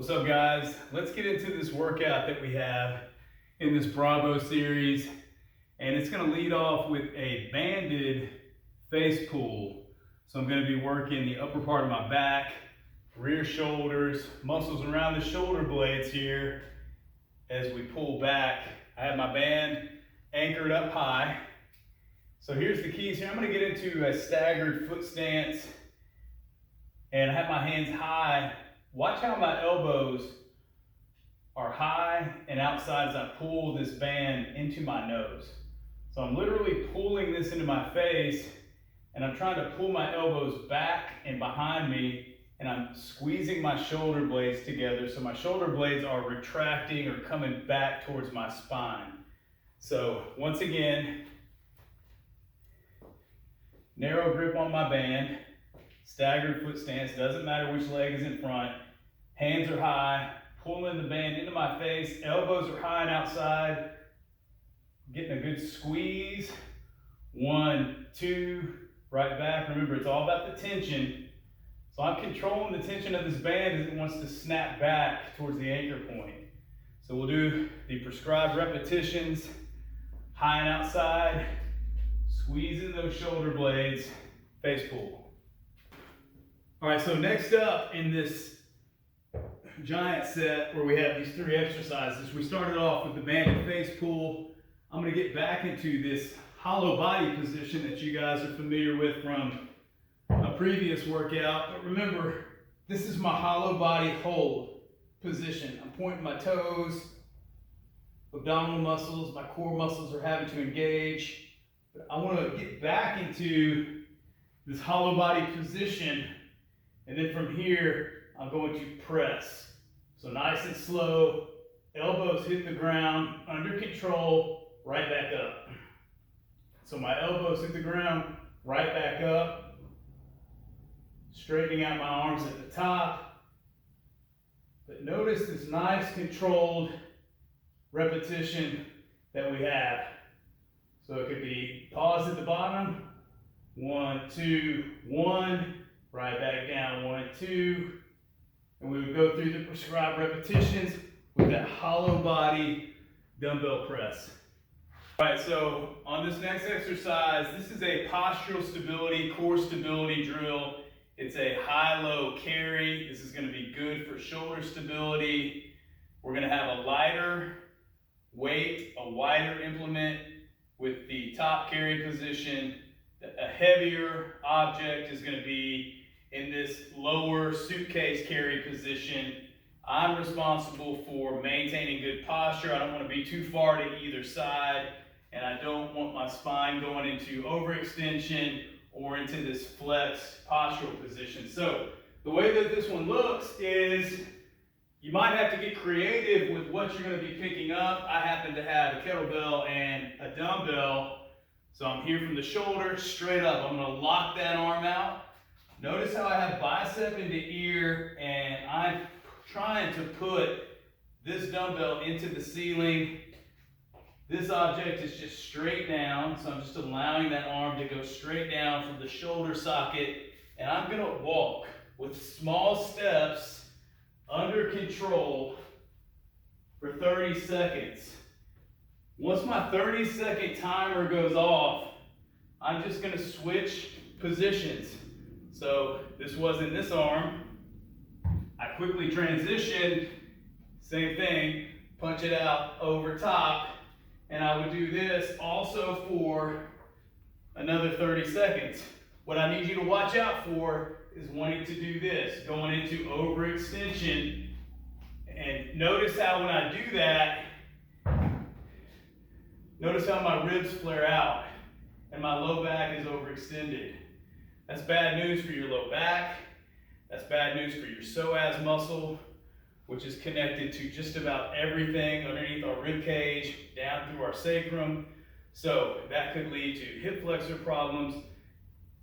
What's up, guys? Let's get into this workout that we have in this Bravo series, and it's going to lead off with a banded face pull. So I'm going to be working the upper part of my back, rear shoulders, muscles around the shoulder blades here as we pull back. I have my band anchored up high. So here's the keys here. I'm going to get into a staggered foot stance, and I have my hands high. Watch how my elbows are high and outside as I pull this band into my nose. So I'm literally pulling this into my face, and I'm trying to pull my elbows back and behind me, and I'm squeezing my shoulder blades together so my shoulder blades are retracting or coming back towards my spine. So once again, narrow grip on my band, staggered foot stance, doesn't matter which leg is in front. Hands are high, pulling the band into my face, elbows are high and outside, getting a good squeeze. 1, 2, right back. Remember, it's all about the tension. So I'm controlling the tension of this band as it wants to snap back towards the anchor point. So we'll do the prescribed repetitions, high and outside, squeezing those shoulder blades, face pull. All right, so next up in this giant set where we have these 3 exercises, we started off with the banded face pull. I'm going to get back into this hollow body position that you guys are familiar with from a previous workout. But remember, this is my hollow body hold position. I'm pointing my toes, abdominal muscles, my core muscles are having to engage. But I want to get back into this hollow body position, and then from here, I'm going to press. So nice and slow, elbows hit the ground, under control, right back up. So my elbows hit the ground, right back up, straightening out my arms at the top. But notice this nice controlled repetition that we have. So it could be pause at the bottom, 1, 2, 1, right back down, 1, 2. And we would go through the prescribed repetitions with that hollow body dumbbell press. All right, so on this next exercise, this is a postural stability, core stability drill. It's a high-low carry. This is going to be good for shoulder stability. We're going to have a lighter weight, a wider implement with the top carry position. A heavier object is going to be in this lower suitcase carry position. I'm responsible for maintaining good posture. I don't want to be too far to either side, and I don't want my spine going into overextension or into this flexed postural position. So the way that this one looks is you might have to get creative with what you're going to be picking up. I happen to have a kettlebell and a dumbbell. So I'm here from the shoulder straight up. I'm going to lock that arm out. Notice how I have bicep into ear, and I'm trying to put this dumbbell into the ceiling. This object is just straight down, so I'm just allowing that arm to go straight down from the shoulder socket, and I'm going to walk with small steps under control for 30 seconds. Once my 30-second timer goes off, I'm just going to switch positions. So this was in this arm. I quickly transitioned, same thing, punch it out over top, and I would do this also for another 30 seconds. What I need you to watch out for is wanting to do this, going into overextension. And notice how when I do that, notice how my ribs flare out and my low back is overextended. That's bad news for your low back. That's bad news for your psoas muscle, which is connected to just about everything underneath our rib cage, down through our sacrum. So that could lead to hip flexor problems,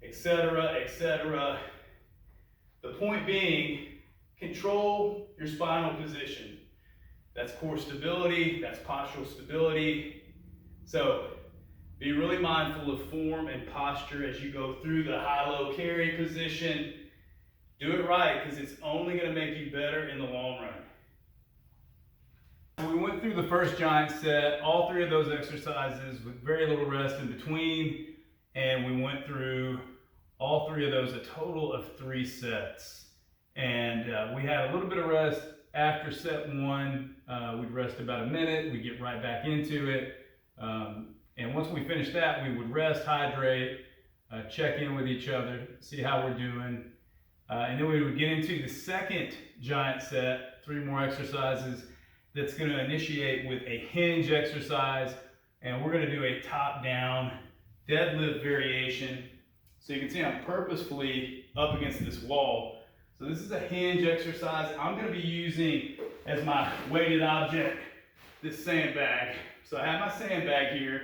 etc., etc. The point being, control your spinal position. That's core stability, that's postural stability. So be really mindful of form and posture as you go through the high-low carry position. Do it right, because it's only going to make you better in the long run. went through the first giant set, all three of those exercises with very little rest in between, and we went through all three of those, a total of 3 sets. And we had a little bit of rest after set 1. We'd rest about a minute, we'd get right back into it. And once we finished that, we would rest, hydrate, check in with each other, see how we're doing. And then we would get into the second giant set, 3 more exercises, that's going to initiate with a hinge exercise, and we're going to do a top-down deadlift variation. So you can see I'm purposefully up against this wall. So this is a hinge exercise. I'm going to be using as my weighted object this sandbag. So I have my sandbag here,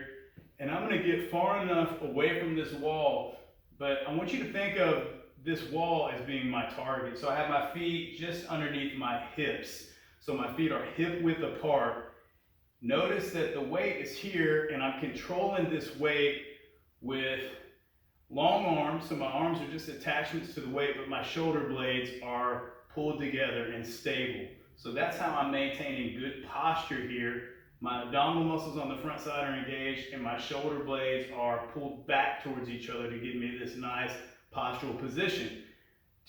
and I'm going to get far enough away from this wall, but I want you to think of this wall as being my target. So I have my feet just underneath my hips. So my feet are hip width apart. Notice that the weight is here, and I'm controlling this weight with long arms. So my arms are just attachments to the weight, but my shoulder blades are pulled together and stable. So that's how I'm maintaining good posture here. My abdominal muscles on the front side are engaged, and my shoulder blades are pulled back towards each other to give me this nice postural position.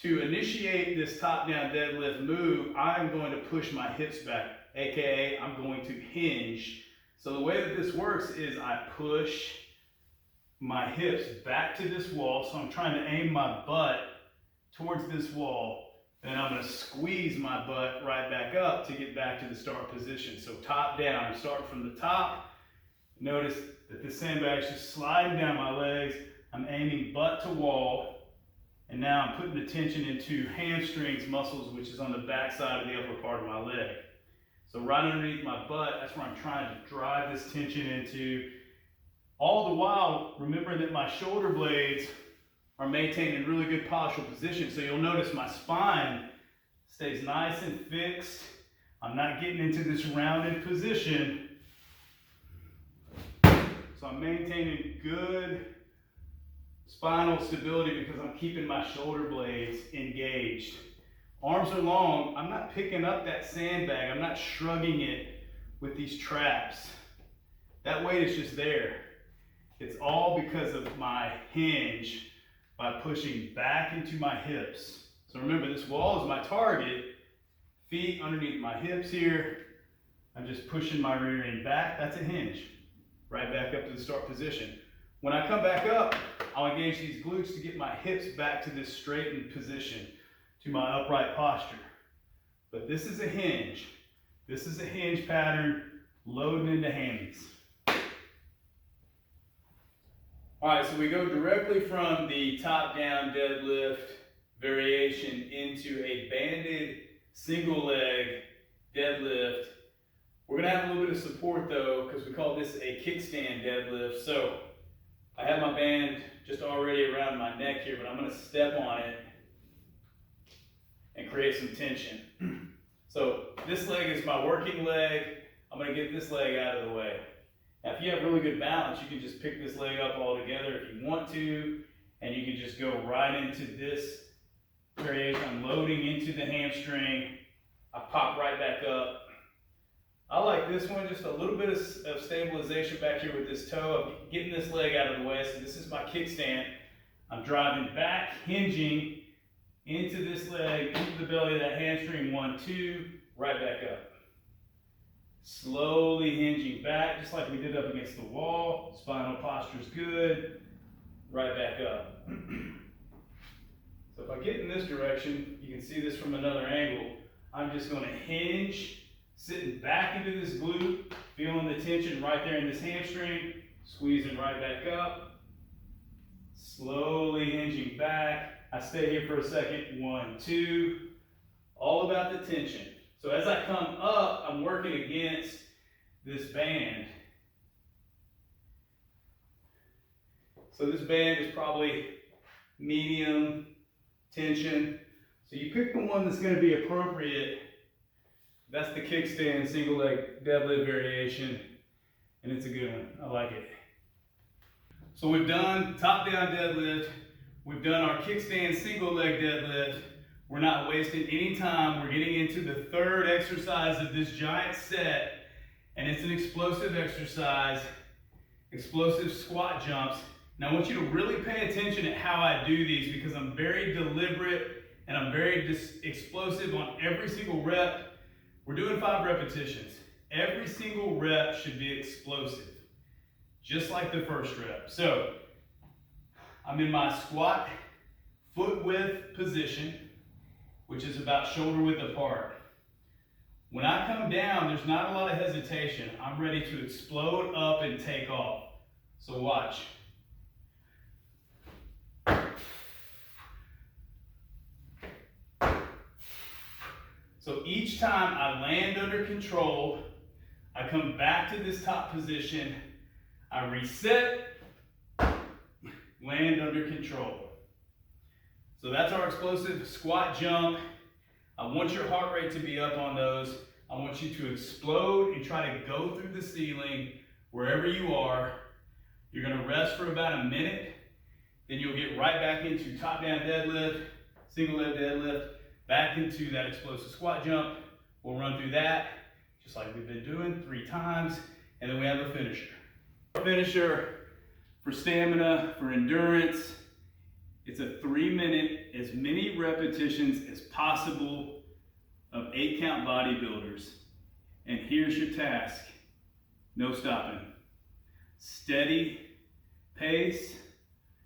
To initiate this top-down deadlift move, I'm going to push my hips back, aka I'm going to hinge. So the way that this works is I push my hips back to this wall, so I'm trying to aim my butt towards this wall, and I'm going to squeeze my butt right back up to get back to the start position. So top down, I'm starting from the top. Notice that the sandbag is just sliding down my legs. I'm aiming butt to wall. And now I'm putting the tension into hamstrings muscles, which is on the back side of the upper part of my leg. So right underneath my butt, that's where I'm trying to drive this tension into. All the while, remember that my shoulder blades are maintaining really good postural position. So you'll notice my spine stays nice and fixed. I'm not getting into this rounded position. So I'm maintaining good spinal stability because I'm keeping my shoulder blades engaged. Arms are long. I'm not picking up that sandbag. I'm not shrugging it with these traps. That weight is just there. It's all because of my hinge by pushing back into my hips. So remember, this wall is my target. Feet underneath my hips here. I'm just pushing my rear end back. That's a hinge. Right back up to the start position. When I come back up, I'll engage these glutes to get my hips back to this straightened position, to my upright posture. But this is a hinge. This is a hinge pattern, loading into hammies. All right, so we go directly from the top-down deadlift variation into a banded single leg deadlift. We're gonna have a little bit of support though, because we call this a kickstand deadlift. So I have my band just already around my neck here, but I'm going to step on it and create some tension. So this leg is my working leg. I'm going to get this leg out of the way. Now if you have really good balance, you can just pick this leg up all together if you want to, and you can just go right into this variation. I'm loading into the hamstring. I pop right back up. I like this one, just a little bit of stabilization back here with this toe, of getting this leg out of the way. So this is my kickstand. I'm driving back, hinging into this leg, into the belly of that hamstring, 1, 2, right back up. Slowly hinging back, just like we did up against the wall. Spinal posture is good. Right back up. So if I get in this direction, you can see this from another angle. I'm just going to hinge, sitting back into this glute, feeling the tension right there in this hamstring, squeezing right back up, slowly hinging back. I stay here for a second, 1, 2, all about the tension. So as I come up, I'm working against this band. So this band is probably medium tension. So you pick the one that's going to be appropriate. That's the kickstand single leg deadlift variation, and it's a good one. I like it. So we've done top down deadlift. We've done our kickstand single leg deadlift. We're not wasting any time. We're getting into the third exercise of this giant set, and it's an explosive exercise, explosive squat jumps. Now I want you to really pay attention at how I do these because I'm very deliberate and I'm very explosive on every single rep. We're doing 5 repetitions. Every single rep should be explosive, just like the first rep. So I'm in my squat foot width position, which is about shoulder width apart. When I come down, there's not a lot of hesitation. I'm ready to explode up and take off. So watch. So each time I land under control, I come back to this top position, I reset, land under control. So that's our explosive squat jump. I want your heart rate to be up on those. I want you to explode and try to go through the ceiling wherever you are. You're gonna rest for about a minute, then you'll get right back into top down deadlift, single leg deadlift, back into that explosive squat jump. We'll run through that, just like we've been doing 3 times, and then we have a finisher. Our finisher for stamina, for endurance, it's a 3-minute, as many repetitions as possible of 8-count bodybuilders. And here's your task, no stopping. Steady pace,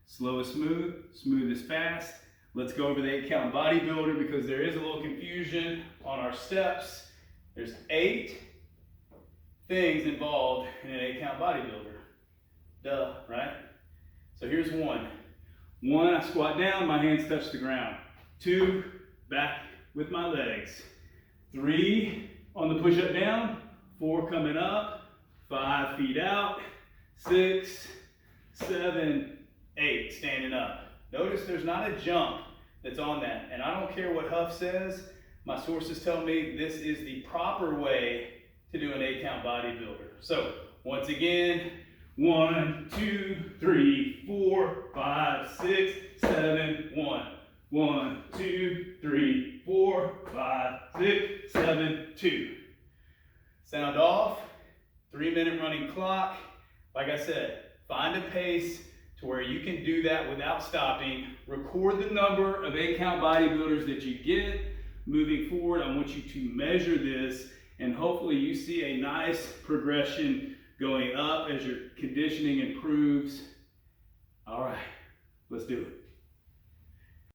slow is smooth, smooth is fast. Let's go over the 8-count bodybuilder because there is a little confusion on our steps. There's 8 things involved in an 8-count bodybuilder. Duh, right? So here's 1. 1, I squat down, my hands touch the ground. 2, back with my legs. 3, on the push-up down. 4, coming up. 5, feet out. 6, 7, 8, standing up. Notice there's not a jump that's on that. And I don't care what Huff says. My sources tell me this is the proper way to do an 8-count bodybuilder. So once again, 1, 2, 3, 4, 5, 6, 7, 1. 1, 2, 3, 4, 5, 6, 7, 2. Sound off. 3-minute running clock. Like I said, find a pace to where you can do that without stopping. Record the number of 8-count bodybuilders that you get. Moving forward, I want you to measure this, and hopefully you see a nice progression going up as your conditioning improves. All right, let's do it.